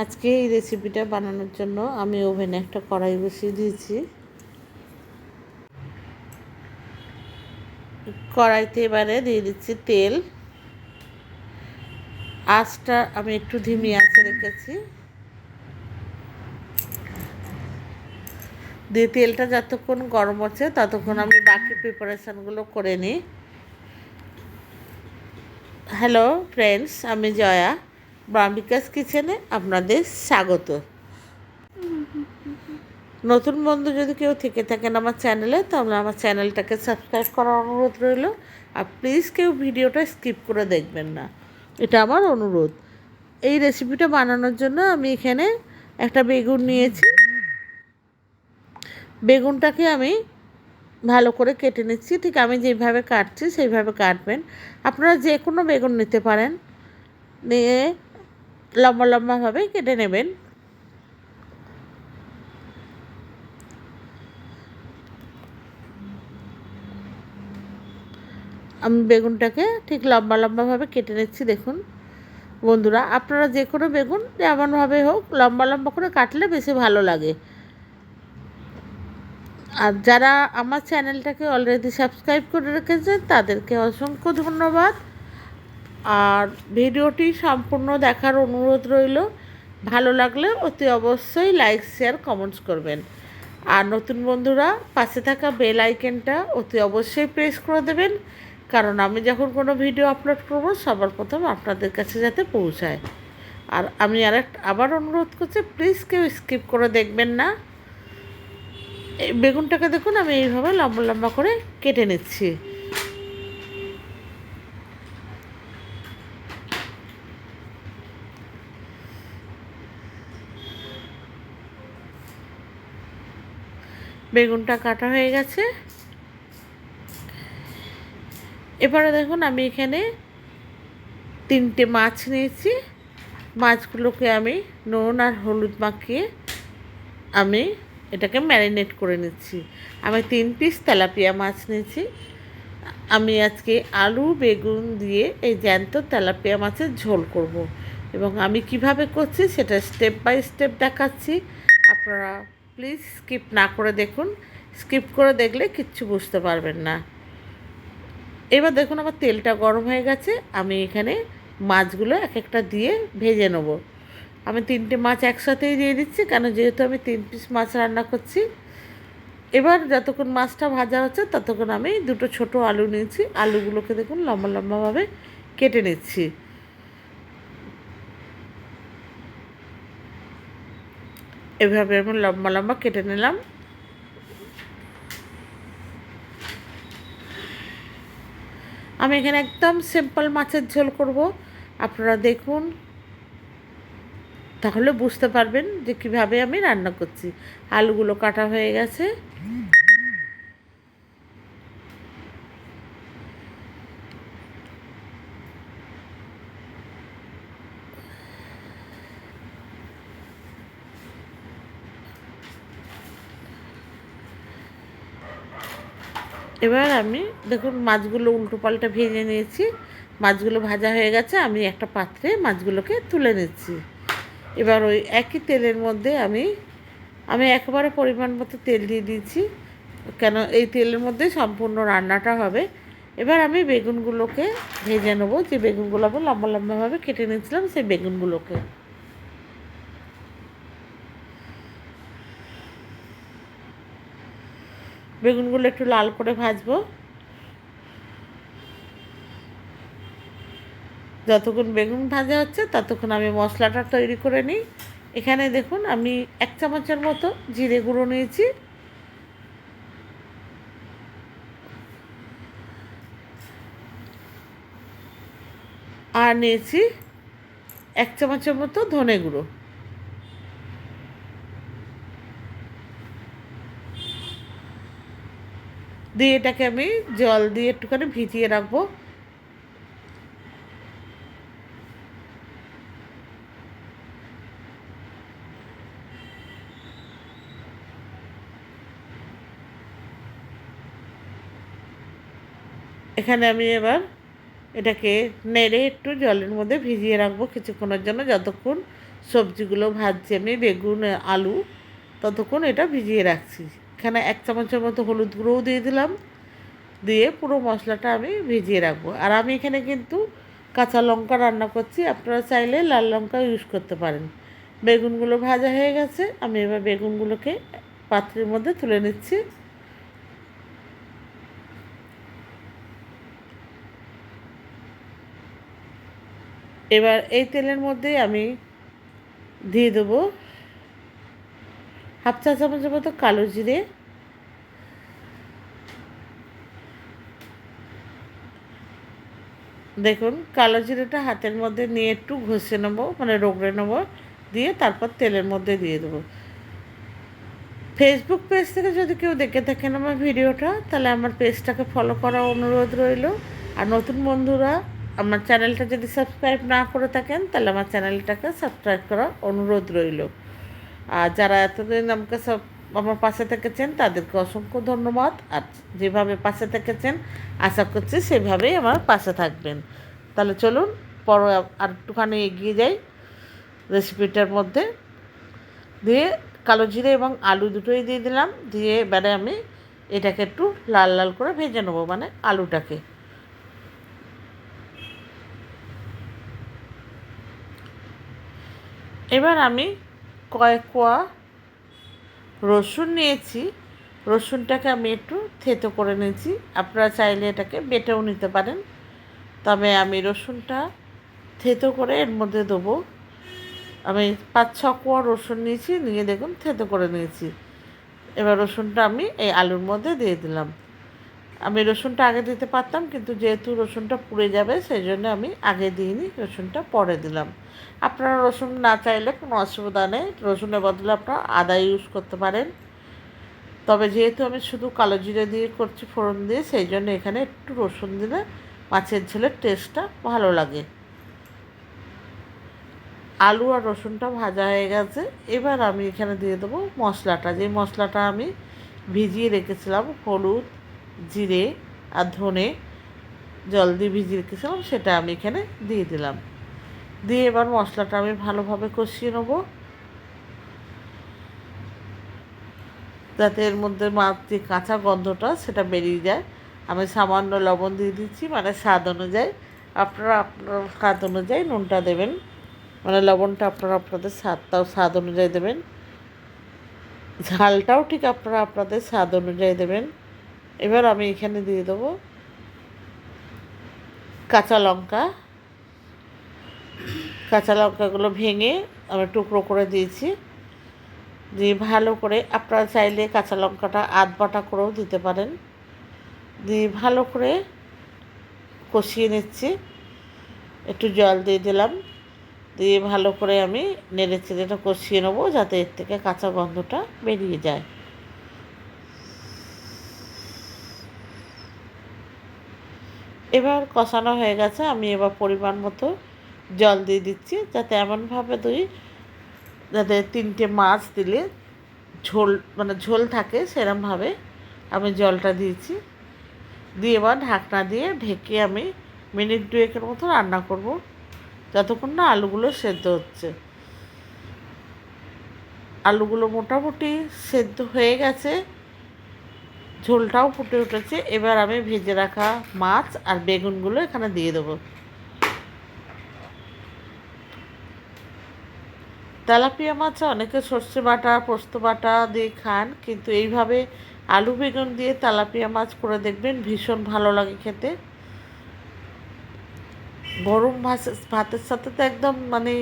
আজকে এই রেসিপিটা বানানোর জন্য আমি ওভেনে একটা কড়াই বসিয়ে দিয়েছি। কড়াইতে এবারে দিয়ে দিচ্ছি তেল। আঁচটা আমি একটু ধিমি আঁচে রেখেছি। দিয়ে তেলটা যতক্ষণ গরম হচ্ছে ততক্ষণ আমি বাকি প্রিপারেশানগুলো করে নিই। হ্যালো ফ্রেন্ডস, আমি জয়া, ব্রাম্বিকাস কিচেনে আপনাদের স্বাগত। নতুন বন্ধু যদি কেউ থেকে থাকেন আমার চ্যানেলে, তাহলে আমার চ্যানেলটাকে সাবস্ক্রাইব করার অনুরোধ রইল। আর প্লিজ কেউ ভিডিওটা স্কিপ করে দেখবেন না, এটা আমার অনুরোধ। এই রেসিপিটা বানানোর জন্য আমি এখানে একটা বেগুন নিয়েছি। বেগুনটাকে আমি ভালো করে কেটে নিচ্ছি। ঠিক আমি যেভাবে কাটছি সেইভাবে কাটবেন। আপনারা যে কোনো বেগুন নিতে পারেন, নিয়ে লম্বা লম্বাভাবে কেটে নেবেন। আমি বেগুনটাকে ঠিক লম্বা লম্বাভাবে কেটে নিচ্ছি। দেখুন বন্ধুরা, আপনারা যে কোনো বেগুন যেমনভাবে হোক লম্বা লম্বা করে কাটলে বেশি ভালো লাগে। আর যারা আমার চ্যানেলটাকে অলরেডি সাবস্ক্রাইব করে রেখেছেন তাদেরকে অসংখ্য ধন্যবাদ। আর ভিডিওটি সম্পূর্ণ দেখার অনুরোধ রইল। ভালো লাগলে অতি অবশ্যই লাইক, শেয়ার, কমেন্টস করবেন। আর নতুন বন্ধুরা পাশে থাকা বেল আইকনটা অতি অবশ্যই প্রেস করে দেবেন, কারণ আমি যখন কোনো ভিডিও আপলোড করব সবার প্রথম আপনাদের কাছে যাতে পৌঁছায়। আর আমি আবার অনুরোধ করছি, প্লিজ কেউ স্কিপ করে দেখবেন না। এই বেগুনটাকে দেখুন আমি এইভাবে লম্বা লম্বা করে কেটে নিচ্ছি। বেগুনটা কাটা হয়ে গেছে। এবারে দেখুন আমি এখানে 3টে মাছ নিয়েছি। মাছগুলোকে আমি নুন আর হলুদ মাখিয়ে আমি এটাকে ম্যারিনেট করে নিচ্ছি। আমি 3 পিস তেলাপিয়া মাছ নিয়েছি। আমি আজকে আলু বেগুন দিয়ে এই জ্যান্ত তেলাপিয়া মাছের ঝোল করব, এবং আমি কিভাবে করছি সেটা স্টেপ বাই স্টেপ দেখাচ্ছি। আপনারা প্লিজ স্কিপ না করে দেখুন। স্কিপ করে দেখলে কিচ্ছু বুঝতে পারবেন না। এবার দেখুন আমার তেলটা গরম হয়ে গেছে। আমি এখানে মাছগুলো এক একটা দিয়ে ভেজে নেব। আমি 3টে মাছ একসাথেই দিয়ে দিচ্ছি, কেন যেহেতু আমি 3 পিস মাছ রান্না করছি। এবার যতক্ষণ মাছটা ভাজা হচ্ছে ততক্ষণ আমি 2টো ছোটো আলু নিয়েছি। আলুগুলোকে দেখুন লম্বা লম্বাভাবে কেটে নিচ্ছি। এভাবে আমি লম্বা লম্বা কেটে নিলাম। আমি এখানে একদম সিম্পল মাছের ঝোল করব। আপনারা দেখুন, তাহলে বুঝতে পারবেন যে কীভাবে আমি রান্না করছি। আলুগুলো কাটা হয়ে গেছে। এবার আমি দেখুন মাছগুলো উল্টো পাল্টা ভেজে নিয়েছি। মাছগুলো ভাজা হয়ে গেছে। আমি একটা পাত্রে মাছগুলোকে তুলে নিচ্ছি। এবার ওই একই তেলের মধ্যে আমি একেবারে পরিমাণ মতো তেল দিয়ে দিয়েছি, কেন এই তেলের মধ্যে সম্পূর্ণ রান্নাটা হবে। এবার আমি বেগুনগুলোকে ভেজে নেবো। যে বেগুনগুলো আমি লম্বা লম্বাভাবে কেটে নিয়েছিলাম সেই বেগুনগুলোকে। বেগুনগুলো একটু লাল করে ভাজবো। যতক্ষণ বেগুন ভাজা হচ্ছে ততক্ষণ আমি মশলাটা তৈরি করে নিই। এখানে দেখুন আমি 1 চামচের মতো জিরে গুঁড়ো নিয়েছি। আর নিয়েছি 1 চামচের মতো ধনে গুঁড়ো। দিয়ে এটাকে আমি জল দিয়ে একটুখানি ভিজিয়ে রাখবো। এখানে আমি এবার এটাকে নেড়ে একটু জলের মধ্যে ভিজিয়ে রাখবো কিছুক্ষণের জন্য, যতক্ষণ সবজিগুলো ভাজছি আমি বেগুন আলু, ততক্ষণ এটা ভিজিয়ে রাখছি। এখানে 1 চামচের মতো হলুদ গুঁড়োও দিয়ে দিলাম, দিয়ে পুরো মশলাটা আমি ভিজিয়ে রাখবো। আর আমি এখানে কিন্তু কাঁচা লঙ্কা রান্না করছি, আপনারা চাইলে লাল লঙ্কা ইউজ করতে পারেন। বেগুনগুলো ভাজা হয়ে গেছে, আমি এবার বেগুনগুলোকে পাত্রের মধ্যে তুলে নিচ্ছি। এবার এই তেলের মধ্যে আমি দিয়ে দেবো 1/2 চা চামচের মতো কালো জিরে, দেখুন কালো জিরেটা হাতের মধ্যে নিয়ে একটু ঘষে নেবো, মানে রগড়ে নেবো, দিয়ে তারপর তেলের মধ্যে দিয়ে দেবো। ফেসবুক পেজ থেকে যদি কেউ দেখে থাকেন আমার ভিডিওটা, তাহলে আমার পেজটাকে ফলো করার অনুরোধ রইল। আর নতুন বন্ধুরা আমার চ্যানেলটা যদি সাবস্ক্রাইব না করে থাকেন, তাহলে আমার চ্যানেলটাকে সাবস্ক্রাইব করার অনুরোধ রইল। আর যারা এতদিন আমাকে আমার পাশে থেকেছেন তাদেরকে অসংখ্য ধন্যবাদ। আর যেভাবে পাশে থেকেছেন আশা করছি সেভাবেই আমার পাশে থাকবেন। তাহলে চলুন পরে আর একটুখানি এগিয়ে যাই রেসিপিটার মধ্যে। দিয়ে কালো জিরে এবং আলু দুটোই দিয়ে দিলাম, দিয়ে এবারে আমি এটাকে একটু লাল লাল করে ভেজে নেবো, মানে আলুটাকে। এবার আমি কয়েক কোয়া রসুন নিয়েছি, রসুনটাকে আমি একটু থেতো করে নিয়েছি। আপনারা চাইলে এটাকে বেটেও নিতে পারেন, তবে আমি রসুনটা থেতো করে এর মধ্যে দেবো। আমি 5-6 কোয়া রসুন নিয়েছি, নিয়ে দেখুন থেতো করে নিয়েছি। এবার রসুনটা আমি এই আলুর মধ্যে দিয়ে দিলাম। আমি রসুনটা আগে দিতে পারতাম, কিন্তু যেহেতু রসুনটা পুড়ে যাবে সেই জন্য আমি আগে দিইনি, রসুনটা পরে দিলাম। আপনারা রসুন না চাইলে কোনো অসুবিধা নেই, রসুনের বদলে আপনারা আদা ইউজ করতে পারেন। তবে যেহেতু আমি শুধু কালো জিরে দিয়ে করছি ফোড়ন দিয়ে, সেই জন্য এখানে একটু রসুন দিলে মাছের ঝোলের টেস্টটা ভালো লাগে। আলু আর রসুনটা ভাজা হয়ে গেছে, এবার আমি এখানে দিয়ে দেবো মশলাটা। যে মশলাটা আমি ভিজিয়ে রেখেছিলাম, হলুদ, জিরে আর ধনে জল দিয়ে ভিজিয়ে রেখেছিলাম, সেটা আমি এখানে দিয়ে দিলাম। দিয়ে এবার মশলাটা আমি ভালোভাবে কষিয়ে নেবো, যাতে এর মধ্যে মাছ যে কাঁচা গন্ধটা সেটা বেরিয়ে যায়। আমি সামান্য লবণ দিয়ে দিচ্ছি, মানে স্বাদ অনুযায়ী। আপনারা আপনার স্বাদ অনুযায়ী নুনটা দেবেন, মানে লবণটা আপনারা আপনাদের স্বাদ অনুযায়ী দেবেন, ঝালটাও ঠিক আপনারা আপনাদের স্বাদ অনুযায়ী দেবেন। এবার আমি এখানে দিয়ে দেবো কাঁচা লঙ্কা। কাঁচা লঙ্কাগুলো ভেঙে আমি টুকরো করে দিয়েছি, দিয়ে ভালো করে, আপনারা চাইলে কাঁচা লঙ্কাটা আধ বাটা করেও দিতে পারেন। দিয়ে ভালো করে কষিয়ে নিচ্ছি, একটু জল দিয়ে দিলাম, দিয়ে ভালো করে আমি নেড়ে চেড়েটা কষিয়ে নেবো, যাতে এর থেকে কাঁচা গন্ধটা বেরিয়ে যায়। এবার কষানো হয়ে গেছে, আমি এবার পরিমাণ মতো জল দিয়ে দিচ্ছি, যাতে এমনভাবে যাতে 3টে মাছ দিলে ঝোল, মানে ঝোল থাকে সেরমভাবে আমি জলটা দিয়েছি। দিয়ে এবার ঢাকনা দিয়ে ঢেকে আমি মিনিট 2-এর মতো রান্না করব, যতক্ষণ না আলুগুলো সেদ্ধ হচ্ছে। আলুগুলো মোটামুটি সেদ্ধ হয়ে গেছে, ঝোলটাও ফুটে উঠেছে। এবার আমি ভেজে রাখা মাছ আর বেগুনগুলো এখানে দিয়ে দেবো। তেলাপিয়া মাছ অনেকে সর্ষে বাটা পোস্ত বাটা দিয়ে খান, কিন্তু এইভাবে আলু বেগুন দিয়ে তেলাপিয়া মাছ করে দেখবেন, ভীষণ ভালো লাগে খেতে। গরম ভাতের সাথে তো একদম মানে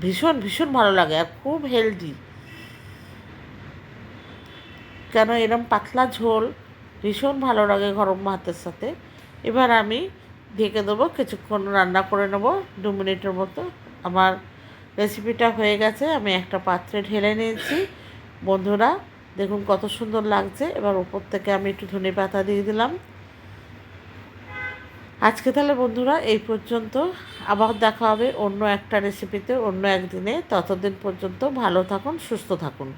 ভীষণ ভীষণ ভালো লাগে, আর খুব হেলদি। কেন এরম পাতলা ঝোল ভীষণ ভালো লাগে গরম ভাতের সাথে। এবার আমি ঢেকে দেবো, কিছুক্ষণ রান্না করে নেবো, 2 মিনিটের মতো। আমার রেসিপিটা হয়ে গেছে, আমি একটা পাত্রে ঢেলে নিয়েছি। বন্ধুরা দেখুন কত সুন্দর লাগছে। এবার উপর থেকে আমি একটু ধনেপাতা দিয়ে দিলাম। আজকে তাহলে বন্ধুরা এই পর্যন্ত, আবার দেখা হবে অন্য একটা রেসিপিতে অন্য একদিনে। ততদিন পর্যন্ত ভালো থাকুন, সুস্থ থাকুন।